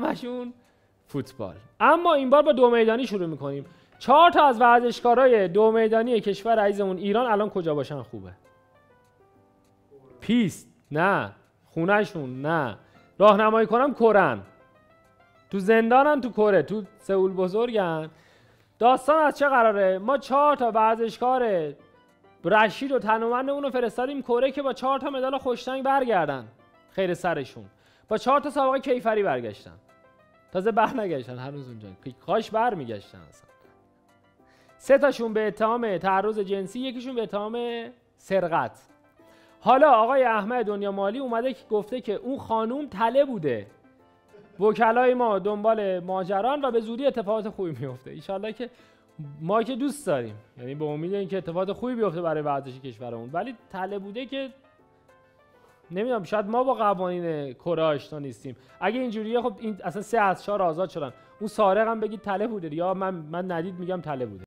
همشون فوتبال. اما این بار با دو میدانی شروع میکنیم. 4 تا از ورزشکارای دو میدانی کشور عزیزمون ایران الان کجا باشن خوبه؟ پیست نه، خونهشون نه، راهنمایی کنم کرن، تو زندانن، تو کره، تو سئول بزرگن. داستان از چه قراره؟ ما 4 تا ورزشکار رشید و تنومندمون رو فرستادیم کره که با 4 تا مدال خوشتنگ برگردن خیر سرشون. با 4 تا سابقه کیفری برگشتن. تازه برنگشتن هنوز اونجا. کاش برمیگشتن اصلا. 3 تاشون به اتهام تعرض جنسی، یکیشون به اتهام سرقت. حالا آقای احمد دنیا مالی اومده که گفته که اون خانوم تله بوده. وکلای ما دنبال ماجران و به زودی اتفاقات خوبی میفته. ان شاءالله که ما که دوست داریم، یعنی به امید اینکه اتفاقات خوبی بیفته برای ورزش کشورمون، ولی تله بوده که نمیدونم، شاید ما با قوانین کره آشنا نیستیم. اگه اینجوریه خب این اصلا 3 از 4 آزاد شدن. اون سارق هم بگید تله بوده یا من ندید میگم تله بوده.